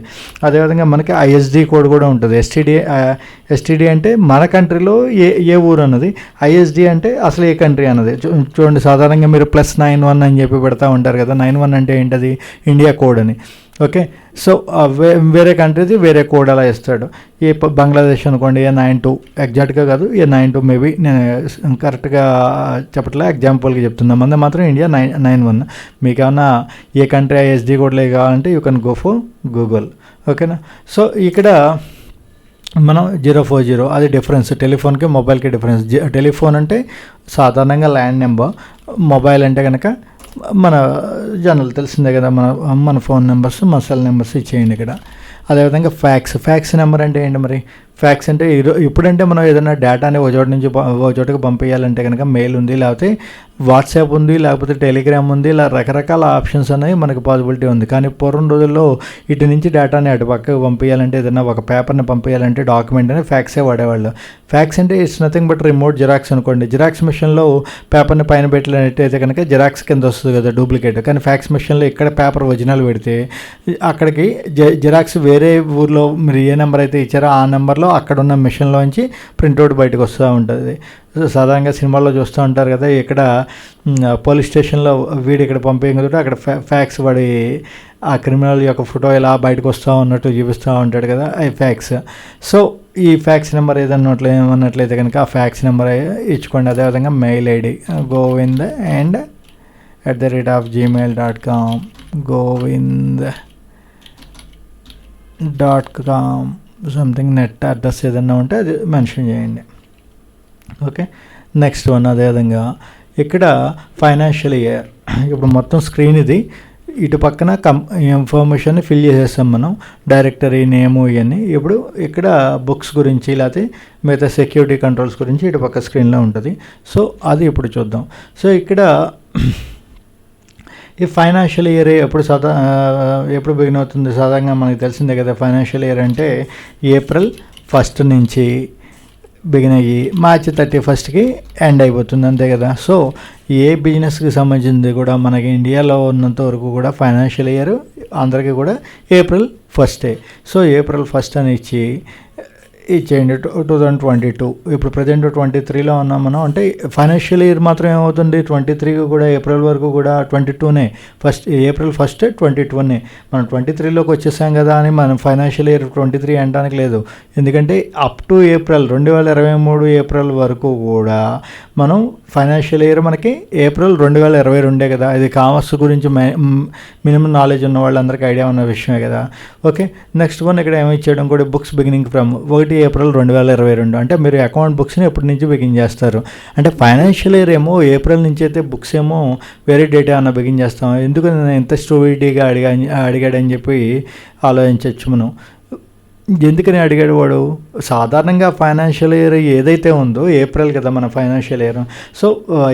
అదేవిధంగా మనకి ఐఎస్డి కోడ్ కూడా ఉంటుంది. ఎస్టీడీ అంటే మన కంట్రీలో ఏ ఊరు అన్నది, ఐఎస్డి అంటే అసలు ఏ కంట్రీ అన్నది. చూడండి, సాధారణంగా మీరు +91 అని చెప్పి పెడతా ఉంటారు కదా, 91 అంటే ఏంటది, ఇండియా కోడ్ అని. ఓకే, సో వేరే కంట్రీది వేరే కోడ్ అలా ఇస్తాడు. ఏ బంగ్లాదేశ్ అనుకోండి A92, ఎగ్జాక్ట్గా కాదు A92 మేబీ, నేను కరెక్ట్గా చెప్పట్లే, ఎగ్జాంపుల్కి చెప్తున్నా. మంది మాత్రం ఇండియా 91. మీకు ఏమన్నా ఏ కంట్రీ ఐఎస్డి కోడ్లే కావాలంటే you can go for Google. ఓకేనా, సో ఇక్కడ మనం 040 అది డిఫరెన్స్, టెలిఫోన్కి మొబైల్కి డిఫరెన్స్. టెలిఫోన్ అంటే సాధారణంగా ల్యాండ్ నెంబర్, మొబైల్ అంటే కనుక మన జనరల్ తెలిసిందే కదా, మన ఫోన్ నెంబర్స్, మన సెల్ నెంబర్స్ ఇచ్చేయండి ఇక్కడ. అదేవిధంగా ఫ్యాక్స్ నెంబర్ అంటే ఏంటి మరి, ఫ్యాక్స్ అంటే ఇప్పుడంటే మనం ఏదైనా డేటాని ఒక చోట నుంచి ఒక చోటకి పంపించాలంటే కనుక మెయిల్ ఉంది, లేకపోతే వాట్సాప్ ఉంది, లేకపోతే టెలిగ్రామ్ ఉంది, ఇలా రకరకాల ఆప్షన్స్ అనేవి మనకు పాసిబిలిటీ ఉంది. కానీ పూర్వం రోజుల్లో ఇటు నుంచి డేటాని అటు పక్కకు పంపించాలంటే, ఏదైనా ఒక పేపర్ని పంపించాలంటే డాక్యుమెంట్ అని ఫ్యాక్సే వాడేవాళ్ళు. ఫ్యాక్స్ అంటే it's nothing but remote xerox అనుకోండి. జిరాక్స్ మిషన్లో పేపర్ని పైన పెట్టినట్టయితే కనుక జిరాక్స్ కింద వస్తుంది కదా డూప్లికేట్. కానీ ఫ్యాక్స్ మిషన్లో ఇక్కడ పేపర్ ఒరిజినల్ పెడితే అక్కడికి జిరాక్స్ వేరే ఊర్లో మీరు ఏ నెంబర్ అయితే ఇచ్చారో ఆ నెంబర్లో అక్కడ ఉన్న మిషన్లోంచి ప్రింట్అవుట్ బయటకు వస్తూ ఉంటుంది. సాధారణంగా సినిమాల్లో చూస్తూ ఉంటారు కదా, ఇక్కడ పోలీస్ స్టేషన్లో వీడు ఇక్కడ పంపించకపోతే అక్కడ ఫ్యాక్స్ వాడి ఆ క్రిమినల్ యొక్క ఫోటో ఇలా బయటకు వస్తూ ఉన్నట్టు చూపిస్తూ ఉంటాడు కదా, అది ఫ్యాక్స్. సో ఈ ఫ్యాక్స్ నెంబర్ ఏమన్నట్లయితే కనుక ఆ ఫ్యాక్స్ నెంబర్ ఇచ్చుకోండి. అదేవిధంగా mail ID Govind and @gmail.com, govind.com something net address ఏదన్నా ఉంటే అది మెన్షన్ చేయండి. ఓకే, నెక్స్ట్ వన్ అదేవిధంగా ఇక్కడ ఫైనాన్షియల్ ఇయర్, ఇప్పుడు మొత్తం స్క్రీన్ ఇది ఇటు పక్కన ఇన్ఫర్మేషన్ ఫిల్ చేసేస్తాం మనం, డైరెక్టరీ నేము ఇవన్నీ. ఇప్పుడు ఇక్కడ బుక్స్ గురించి లేకపోతే మిగతా సెక్యూరిటీ కంట్రోల్స్ గురించి ఇటు పక్క స్క్రీన్లో ఉంటుంది. సో అది ఇప్పుడు చూద్దాం. సో ఇక్కడ ఈ ఫైనాన్షియల్ ఇయర్ ఎప్పుడు బిగిన్ అవుతుంది? సాధారణంగా మనకు తెలిసిందే కదా, ఫైనాన్షియల్ ఇయర్ అంటే April 1 నుంచి బిగిన్ అయ్యి March 31కి ఎండ్ అయిపోతుంది, అంతే కదా. సో ఏ బిజినెస్కి సంబంధించింది కూడా మనకి ఇండియాలో ఉన్నంత వరకు కూడా ఫైనాన్షియల్ ఇయర్ అందరికీ కూడా April 1. సో April 1 అని ఇచ్చేయండి 2022. ఇప్పుడు ప్రజెంట్ 23లో ఉన్నాం మనం. అంటే ఫైనాన్షియల్ ఇయర్ మాత్రం ఏమవుతుంది, 23 కూడా ఏప్రిల్ వరకు కూడా 22నే, April 1 22నే. మనం 23లోకి వచ్చేసాం కదా అని మనం ఫైనాన్షియల్ ఇయర్ 23 అనడానికి లేదు. ఎందుకంటే అప్ టు April 2023 ఏప్రిల్ వరకు కూడా మనం ఫైనాన్షియల్ ఇయర్ మనకి April 2022 కదా. ఇది కామర్స్ గురించి మినిమం నాలెడ్జ్ ఉన్న వాళ్ళందరికీ ఐడియా ఉన్న విషయమే కదా. ఓకే, నెక్స్ట్ వన్ ఇక్కడ ఏమి ఇచ్చేయడం కూడా, బుక్స్ బిగినింగ్ ఫ్రమ్ 1 April 2022. అంటే మీరు అకౌంట్ బుక్స్ని ఎప్పటి నుంచి బిగిన్ చేస్తారు అంటే ఫైనాన్షియల్ ఇయర్ ఏమో ఏప్రిల్ నుంచి అయితే బుక్స్ ఏమో వేరే డేట్ ఏమన్నా బిగిన్ చేస్తాం. ఎందుకు నేను ఎంత స్టూడిటీగా అడిగాడని చెప్పి ఆలోచించవచ్చు మనం. ఎందుకని అడిగాడు వాడు? సాధారణంగా ఫైనాన్షియల్ ఇయర్ ఏదైతే ఉందో ఏప్రిల్ కదా మన ఫైనాన్షియల్ ఇయర్. సో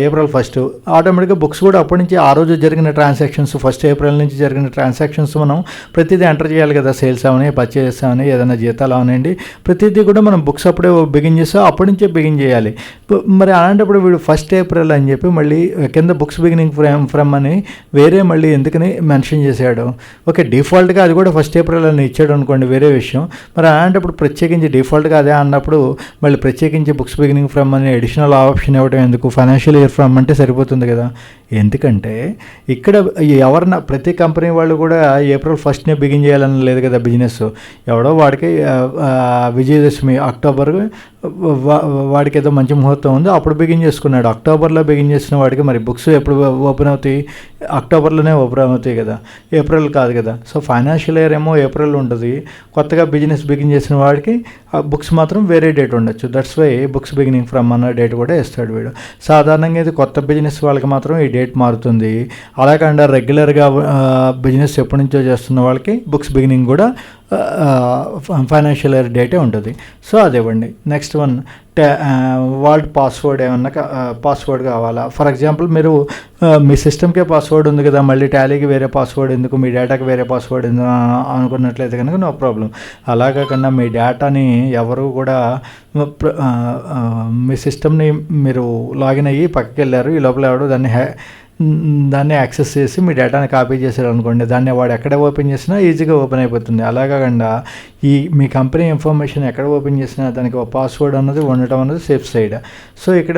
April 1 ఆటోమేటిక్గా బుక్స్ కూడా అప్పటి నుంచి ఆ రోజు జరిగిన ట్రాన్సాక్షన్స్, 1 April నుంచి జరిగిన ట్రాన్సాక్షన్స్ మనం ప్రతిదీ ఎంటర్ చేయాలి కదా. సేల్స్ అవని, పర్చేస్ అవని, ఏదైనా జీతాలు అవనండి, ప్రతిదీ కూడా మనం బుక్స్ అప్పుడే బిగిన్ చేస్తాం, అప్పటి నుంచే బిగిన్ చేయాలి. మరి అలాంటప్పుడు వీడు 1 April అని చెప్పి మళ్ళీ కింద బుక్స్ బిగినింగ్ ఫ్రమ్ అని వేరే మళ్ళీ ఎందుకని మెన్షన్ చేశాడు? ఓకే, డిఫాల్ట్గా అది కూడా 1 April అని ఇచ్చాడు అనుకోండి, వేరే విషయం. మరి అలాంటప్పుడు ప్రత్యేకించి డిఫాల్ట్గా అదే అన్నప్పుడు మళ్ళీ ప్రత్యేకించి బుక్స్ బిగినింగ్ ఫ్రమ్ అని అడిషనల్ ఆప్షన్ ఇవ్వడం ఎందుకు? ఫైనాన్షియల్ ఇయర్ ఫ్రమ్ అంటే సరిపోతుంది కదా. ఎందుకంటే ఇక్కడ ఎవరన్నా ప్రతి కంపెనీ వాళ్ళు కూడా April 1నే బిగిన్ చేయాలని లేదు కదా బిజినెస్. ఎవడో వాడికి విజయదశమి అక్టోబర్ వాడికి ఏదో మంచి ముహూర్తం ఉంది అప్పుడు బిగిన్ చేసుకున్నాడు. అక్టోబర్లో బిగిన్ చేసిన వాడికి మరి బుక్స్ ఎప్పుడు ఓపెన్ అవుతాయి? అక్టోబర్లోనే ఓపెన్ అవుతాయి కదా, ఏప్రిల్ కాదు కదా. సో ఫైనాన్షియల్ ఇయర్ ఏమో ఏప్రిల్ ఉంటుంది, కొత్తగా బిజినెస్ బిగిన్ చేసిన వాడికి బుక్స్ మాత్రం వేరే డేట్ ఉండొచ్చు. That's why books beginning from అన్న డేట్ కూడా ఇస్తాడు వీడు. సాధారణంగా ఇది కొత్త బిజినెస్ వాళ్ళకి మాత్రం ఈ డేట్ మారుతుంది. అలాగంటే రెగ్యులర్గా బిజినెస్ ఎప్పటి నుంచో చేస్తున్న వాళ్ళకి బుక్స్ బిగినింగ్ కూడా ఫైనాన్షియల్ ఇయర్ డేటే ఉంటుంది. సో అదేవ్వండి. నెక్స్ట్ వన్, వాల్ట్ పాస్వర్డ్ ఏమన్నా పాస్వర్డ్ కావాలా? ఫర్ ఎగ్జాంపుల్ మీరు మీ సిస్టమ్కే పాస్వర్డ్ ఉంది కదా, మళ్ళీ టాలీకి వేరే పాస్వర్డ్ ఎందుకు, మీ డేటాకి వేరే పాస్వర్డ్ ఎందుకు అనుకున్నట్లయితే కనుక నో ప్రాబ్లం. అలా కాకుండా మీ డేటాని ఎవరు కూడా మీ సిస్టమ్ని మీరు లాగిన్ అయ్యి పక్కకి వెళ్ళారు, ఈ లోపల ఎవడు దాన్ని యాక్సెస్ చేసి మీ డేటాని కాపీ చేశారు అనుకోండి, దాన్ని వాడు ఎక్కడ ఓపెన్ చేసినా ఈజీగా ఓపెన్ అయిపోతుంది. అలా కాకుండా మీ కంపెనీ ఇన్ఫర్మేషన్ ఎక్కడ ఓపెన్ చేసినా దానికి ఒక పాస్వర్డ్ అన్నది ఉండటం అనేది సేఫ్ సైడ్. సో ఇక్కడ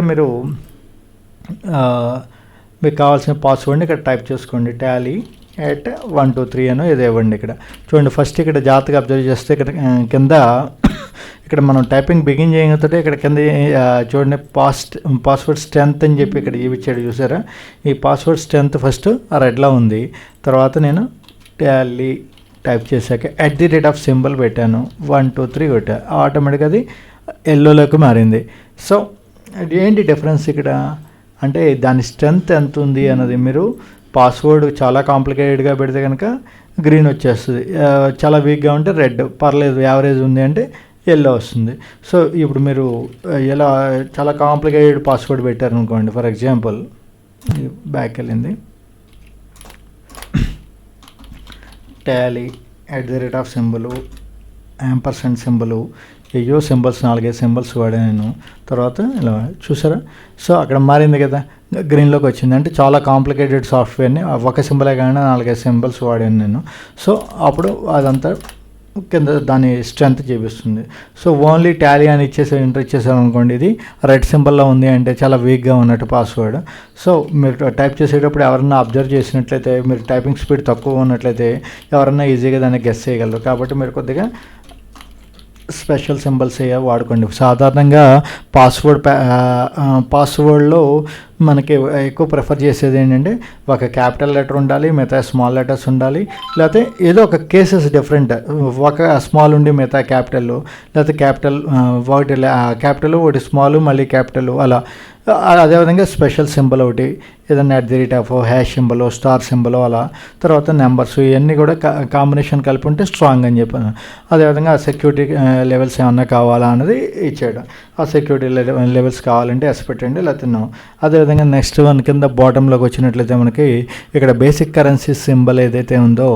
మీకు కావాల్సిన పాస్వర్డ్ని ఇక్కడ టైప్ చేసుకోండి, టాలీ @123 అనో ఏదో ఇవ్వండి. ఇక్కడ చూడండి, ఫస్ట్ ఇక్కడ జాగ్రత్తగా అబ్జర్వ్ చేస్తే కింద ఇక్కడ మనం టైపింగ్ బిగిన్ చేయగలిగితే ఇక్కడ కింద చూడండి పాస్వర్డ్ స్ట్రెంత్ అని చెప్పి ఇక్కడ ఇచ్చాడు చూసారా. ఈ పాస్వర్డ్ స్ట్రెంత్ ఫస్ట్ రెడ్లా ఉంది, తర్వాత నేను టాలీ టైప్ చేశాక @ పెట్టాను, 123 కొట్టా, ఆటోమేటిక్గా అది ఎల్లోలోకి మారింది. సో ఏంటి డిఫరెన్స్ ఇక్కడ అంటే దాని స్ట్రెంత్ ఎంత ఉంది అన్నది, మీరు పాస్వర్డ్ చాలా కాంప్లికేటెడ్గా పెడితే కనుక గ్రీన్ వచ్చేస్తుంది, చాలా వీక్గా ఉంటే రెడ్, పర్లేదు యావరేజ్ ఉంది అంటే ఎల్లో వస్తుంది. సో ఇప్పుడు మీరు ఎలా చాలా కాంప్లికేటెడ్ పాస్వర్డ్ పెట్టారు అనుకోండి, ఫర్ ఎగ్జాంపుల్ బ్యాక్ వెళ్ళింది, టాలీ @ అయ్యో సింబల్స్ 4-5 సింబల్స్ వాడాను నేను, తర్వాత ఇలా చూసారా. సో అక్కడ మారింది కదా, గ్రీన్లోకి వచ్చింది. అంటే చాలా కాంప్లికేటెడ్ సాఫ్ట్వేర్ని ఒక సింబలే కానీ 4-5 సింబల్స్ వాడాను నేను. సో అప్పుడు అదంతా కింద దాని స్ట్రెంత్ చూపిస్తుంది. సో ఓన్లీ టాలీ అని ఎంటర్ ఇచ్చేసారు అనుకోండి, ఇది రెడ్ సింబల్లో ఉంది అంటే చాలా వీక్గా ఉన్నట్టు పాస్వర్డ్. సో మీరు టైప్ చేసేటప్పుడు ఎవరన్నా అబ్జర్వ్ చేసినట్లయితే, మీరు టైపింగ్ స్పీడ్ తక్కువ ఉన్నట్లయితే ఎవరన్నా ఈజీగా దాన్ని గెస్ చేయగలరు. కాబట్టి మీరు కొద్దిగా స్పెషల్ సింబల్స్ వాడుకోండి. సాధారణంగా పాస్వర్డ్లో మనకి ఎక్కువ ప్రిఫర్ చేసేది ఏంటంటే ఒక క్యాపిటల్ లెటర్ ఉండాలి, మిగతా స్మాల్ లెటర్స్ ఉండాలి, లేకపోతే ఏదో ఒక కేసెస్ డిఫరెంట్, ఒక స్మాల్ ఉండి మిగతా క్యాపిటల్, లేకపోతే క్యాపిటల్ ఒకటి క్యాపిటల్ ఒకటి స్మాల్ మళ్ళీ క్యాపిటల్ అలా. అదేవిధంగా స్పెషల్ సింబల్ ఒకటి, ఏదైనా @ హ్యాష్ సింబల్, స్టార్ సింబల్ అలా. తర్వాత నెంబర్స్ ఇవన్నీ కూడా కాంబినేషన్ కలిపి ఉంటే స్ట్రాంగ్ అని చెప్పాను. అదేవిధంగా సెక్యూరిటీ లెవెల్స్ ఏమన్నా కావాలా అన్నది ఇచ్చాడు. ఆ సెక్యూరిటీ లెవెల్స్ కావాలంటే ఎస్ పెట్టండి, లేకపోతే నో. అదేవిధంగా నెక్స్ట్ వన్ కింద బాటంలోకి వచ్చినట్లయితే మనకి ఇక్కడ బేసిక్ కరెన్సీ సింబల్ ఏదైతే ఉందో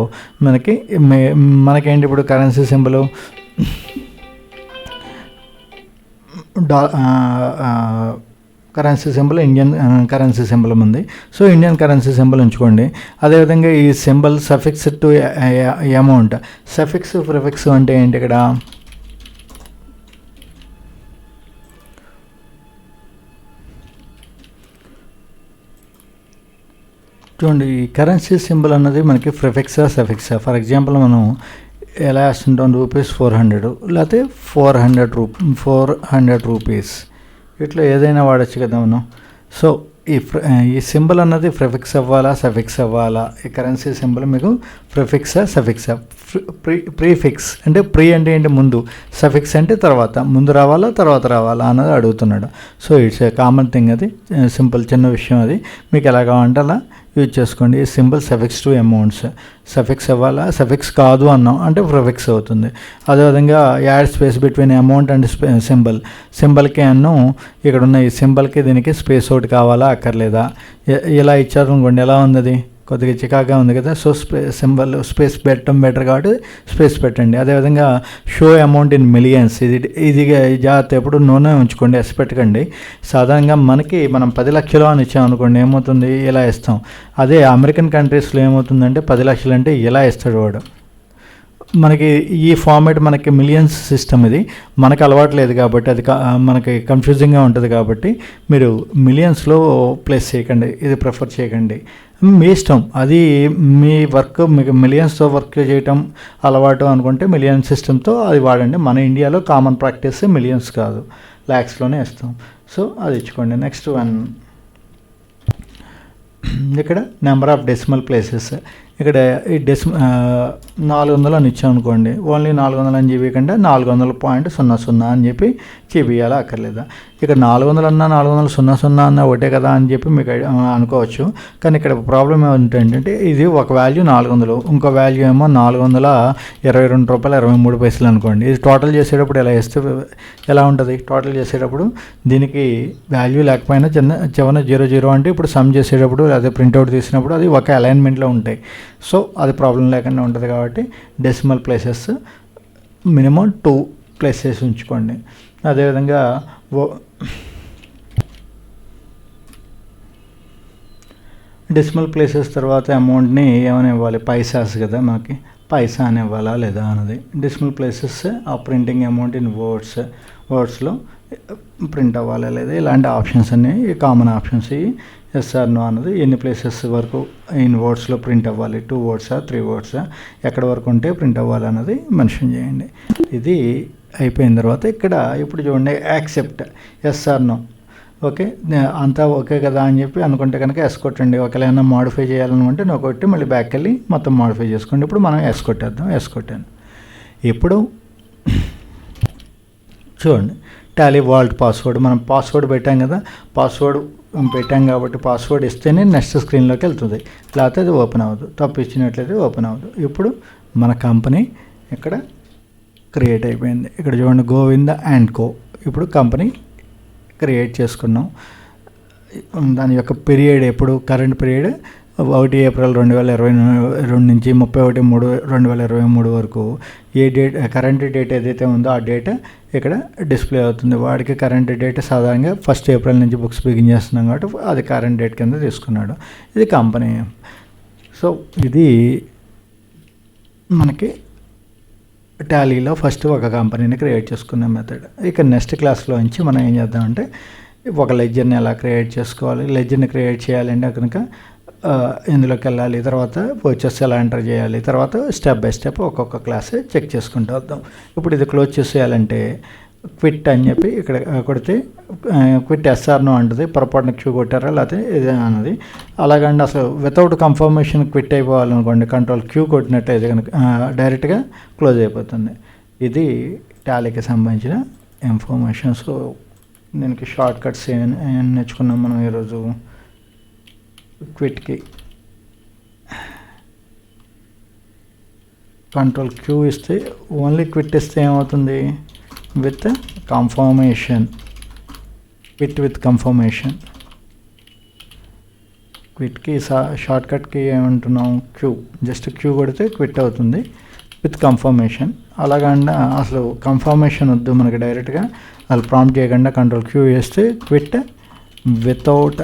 మనకేంటి ఇప్పుడు currency symbol currency symbol Indian currency symbol ఉంది. సో ఇండియన్ కరెన్సీ సింబల్ ఉంచుకోండి. అదేవిధంగా ఈ symbol suffix to amount. Suffix prefix అంటే ఏంటి ఇక్కడ చూడండి. ఈ కరెన్సీ సింబల్ అన్నది మనకి ప్రిఫిక్సా సఫిక్సా. ఫర్ ఎగ్జాంపుల్ మనం ఎలా వేస్తుంటాం, ₹400 లేకపోతే 400 రూపీస్ ఇట్లా ఏదైనా వాడచ్చు కదా మనం. సో ఈ సింబల్ అన్నది ప్రిఫిక్స్ అవ్వాలా సఫిక్స్ అవ్వాలా? ఈ కరెన్సీ సింబల్ మీకు ప్రిఫిక్సా సఫిక్సా? ప్రీఫిక్స్ అంటే ప్రీ అంటే ఏంటి ముందు, సఫిక్స్ అంటే తర్వాత, ముందు రావాలా తర్వాత రావాలా అన్నది అడుగుతున్నాడు. So it's a common thing, అది సింపుల్ చిన్న విషయం. అది మీకు ఎలా కావాలంటే అలా యూజ్ చేసుకోండి. ఈ symbol suffix to amounts. Suffix అవ్వాలా, సఫిక్స్ కాదు అన్నాం అంటే ప్రిఫిక్స్ అవుతుంది. అదేవిధంగా add space between amount and సింబల్కి అన్నం ఇక్కడ ఉన్న ఈ సింబల్కి దీనికి స్పేస్ ఒకటి కావాలా అక్కర్లేదా? ఇలా ఇచ్చారు అనుకోండి, ఎలా ఉంది అది కొద్దిగా చికాగా ఉంది కదా. సో సింబల్ స్పేస్ పెట్టడం బెటర్ కాబట్టి స్పేస్ పెట్టండి. అదేవిధంగా షో అమౌంట్ ఇన్ మిలియన్స్, ఇది జాగ్రత్త, ఎప్పుడు నూనె ఉంచుకోండి, ఎస్ పెట్టకండి. సాధారణంగా మనం 10 లక్షలు అని ఇచ్చాం అనుకోండి, ఏమవుతుంది ఇలా ఇస్తాం. అదే అమెరికన్ కంట్రీస్లో ఏమవుతుందంటే 10 లక్షలు అంటే ఇలా ఇస్తాడు వాడు. మనకి ఈ ఫార్మేట్ మనకి మిలియన్స్ సిస్టమ్, ఇది మనకు అలవాటు లేదు కాబట్టి అది మనకి కన్ఫ్యూజింగ్గా ఉంటుంది. కాబట్టి మీరు మిలియన్స్లో ప్లేస్ చేయకండి, ఇది ప్రిఫర్ చేయకండి, మీ ఇష్టం. అది మీ వర్క్, మీకు మిలియన్స్తో వర్క్ చేయటం అలవాటు అనుకుంటే మిలియన్ సిస్టమ్తో అది వాడండి. మన ఇండియాలో కామన్ ప్రాక్టీస్ మిలియన్స్ కాదు, ల్యాక్స్లోనే ఇస్తాం. సో అది ఇచ్చుకోండి. నెక్స్ట్ వన్ ఇక్కడ నెంబర్ ఆఫ్ డెసిమల్ ప్లేసెస్. ఇక్కడ ఈ 400 అని ఇచ్చాం అనుకోండి, ఓన్లీ 400 అని చెప్పకుండా 400.00 అని చెప్పి చూపించాలా అక్కర్లేదా? ఇక్కడ 400 అన్నా 400.00 అన్నా ఒకటే కదా అని చెప్పి మీకు అనుకోవచ్చు. కానీ ఇక్కడ ప్రాబ్లం ఏమిటంటే ఇది ఒక వాల్యూ 400, ఇంకో వాల్యూ ఏమో ₹422.23 అనుకోండి. ఇది టోటల్ చేసేటప్పుడు ఎలా ఉంటుంది? టోటల్ చేసేటప్పుడు దీనికి వాల్యూ లేకపోయినా చివరి 00 అంటే ఇప్పుడు సమ్ చేసేటప్పుడు అదే ప్రింట్అవుట్ తీసినప్పుడు అది ఒక అలైన్మెంట్లో ఉంటాయి. సో అది ప్రాబ్లం లేకుండా ఉంటుంది. కాబట్టి డెసిమల్ ప్లేసెస్ మినిమం 2 ప్లేసెస్ ఉంచుకోండి. అదేవిధంగా డెసిమల్ ప్లేసెస్ తర్వాత అమౌంట్ని ఏమని ఇవ్వాలి? పైసాస్ కదా, మనకి పైసా అని ఇవ్వాలా లేదా అన్నది. డెసిమల్ ప్లేసెస్ ఆ ప్రింటింగ్ అమౌంట్ ఇన్ వర్డ్స్లో ప్రింట్ అవ్వాలా లేదా, ఇలాంటి ఆప్షన్స్ అన్నీ common options. Yes or no అన్నది ఎన్ని ప్లేసెస్ వరకు ఇన్ వర్డ్స్లో ప్రింట్ అవ్వాలి, 2 వర్డ్సా 3 వర్డ్సా, ఎక్కడి వరకు ఉంటే ప్రింట్ అవ్వాలి అన్నది మెన్షన్ చేయండి. ఇది అయిపోయిన తర్వాత ఇక్కడ ఇప్పుడు చూడండి accept, yes or no. Okay, అంతా ఓకే కదా అని చెప్పి అనుకుంటే కనుక ఎస్ కొట్టండి. ఒకవేళ ఏమైనా మాడిఫై చేయాలనుకుంటే నో కొట్టి మళ్ళీ బ్యాక్ వెళ్ళి మొత్తం మాడిఫై చేసుకోండి. ఇప్పుడు మనం ఎస్ కొట్టేద్దాం. ఎస్ కొట్టాను. ఇప్పుడు చూడండి టాలీ వాల్ట్ పాస్వర్డ్, మనం పాస్వర్డ్ పెట్టాం కదా, పాస్వర్డ్ పెట్టాం కాబట్టి పాస్వర్డ్ ఇస్తేనే నెక్స్ట్ స్క్రీన్లోకి వెళ్తుంది, లేకపోతే అది ఓపెన్ అవ్వదు. తప్పు ఇచ్చినట్లయితే ఓపెన్ అవ్వదు. ఇప్పుడు మన కంపెనీ ఇక్కడ క్రియేట్ అయిపోయింది. ఇక్కడ చూడండి గోవింద అండ్ కో. ఇప్పుడు కంపెనీ క్రియేట్ చేసుకున్నాం. దాని యొక్క పీరియడ్ ఎప్పుడు, కరెంట్ పీరియడ్ 1 ఏప్రిల్ 2022 నుంచి 31/3/2023 వరకు. ఏ డేట్ కరెంట్ డేట్ ఏదైతే ఉందో ఆ డేట్ ఇక్కడ డిస్ప్లే అవుతుంది. వాడికి కరెంట్ డేట్ సాధారణంగా 1 ఏప్రిల్ నుంచి బుక్స్ బిగిన్ చేస్తున్నాం కాబట్టి అది కరెంట్ డేట్ కింద తీసుకున్నాడు. ఇది కంపెనీ. సో ఇది మనకి టాలీలో ఫస్ట్ ఒక కంపెనీని క్రియేట్ చేసుకునే మెథడ్. ఇక నెక్స్ట్ క్లాస్లో నుంచి మనం ఏం చేద్దామంటే ఒక లెడ్జర్ని ఎలా క్రియేట్ చేసుకోవాలి, లెడ్జర్ని క్రియేట్ చేయాలంటే కనుక ఇందులోకి వెళ్ళాలి, తర్వాత వచ్చేసి ఎలా ఎంటర్ చేయాలి, తర్వాత స్టెప్ బై స్టెప్ ఒక్కొక్క క్లాస్ చెక్ చేసుకుంటూ వద్దాం. ఇప్పుడు ఇది క్లోజ్ చేసేయాలంటే క్విట్ అని చెప్పి ఇక్కడ కొడితే క్విట్ ఎస్ఆర్నో అంటుంది, పొరపాటున క్యూ కొట్టారా లేకపోతే ఇది అన్నది. అలాగండి అసలు వితౌట్ కన్ఫర్మేషన్ క్విట్ అయిపోవాలనుకోండి, కంట్రోల్ క్యూ కొట్టినట్టయితే కనుక డైరెక్ట్గా క్లోజ్ అయిపోతుంది. ఇది టాలీకి సంబంధించిన ఇన్ఫర్మేషన్. సో దీనికి షార్ట్ కట్స్ ఏమైనా నేర్చుకున్నాం మనం ఈరోజు. క్విట్కి కంట్రోల్ క్యూ ఇస్తే, ఓన్లీ క్విట్ ఇస్తే ఏమవుతుంది, with confirmation, quit with confirmation. క్విట్కి షార్ట్ కట్కి ఏమంటున్నాం, క్యూ, జస్ట్ క్యూ కొడితే క్విట్ అవుతుంది విత్ కన్ఫర్మేషన్. అలాగంటే అసలు కన్ఫర్మేషన్ వద్దు మనకి, డైరెక్ట్గా అసలు ప్రాంప్ట్ చేయకుండా కంట్రోల్ క్యూ వేస్తే quit without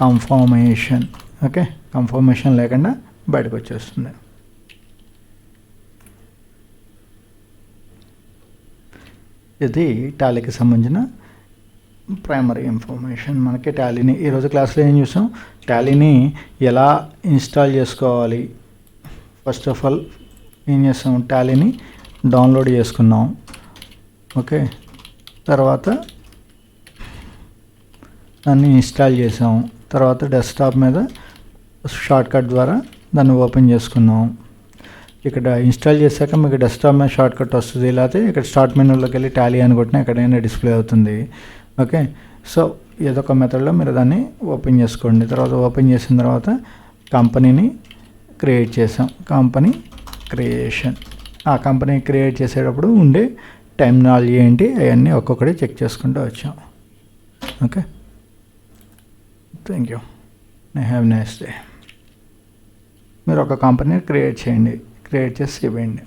confirmation. Okay, confirmation లేకుండా బయటకు వచ్చేస్తుంది. ఇది టాలీకి సంబంధించిన ప్రైమరీ ఇన్ఫర్మేషన్. మనకి టాలీని ఈరోజు క్లాస్లో ఏం చూసాం, టాలీని ఎలా ఇన్స్టాల్ చేసుకోవాలి. ఫస్ట్ ఆఫ్ ఆల్ ఏం చేస్తాం, టాలీని డౌన్లోడ్ చేసుకున్నాం. ఓకే, తర్వాత దాన్ని ఇన్స్టాల్ చేసాం. తర్వాత డెస్క్టాప్ మీద షార్ట్కట్ ద్వారా దాన్ని ఓపెన్ చేసుకున్నాం. ఇక్కడ ఇన్స్టాల్ చేశాక మీకు డెస్క్టాప్ మీద షార్ట్కట్ వస్తుంది, లేకపోతే ఇక్కడ స్టార్ట్ మెనూలోకి వెళ్ళి టాలీ అని కొట్టినా ఎక్కడైనా డిస్ప్లే అవుతుంది. ఓకే, సో ఏదో ఒక మెథడ్లో మీరు దాన్ని ఓపెన్ చేసుకోండి. తర్వాత ఓపెన్ చేసిన తర్వాత కంపెనీని క్రియేట్ చేసాం, కంపెనీ క్రియేషన్. ఆ కంపెనీ క్రియేట్ చేసేటప్పుడు ఉండే టెర్మినాలజీ ఏంటి అవన్నీ ఒక్కొక్కటి చెక్ చేసుకుంటూ వచ్చాం. Okay, thank you, have nice day. మీరు ఒక కంపెనీని క్రియేట్ చేయండి, క్రియేట్ చేసి ఇవ్వండి.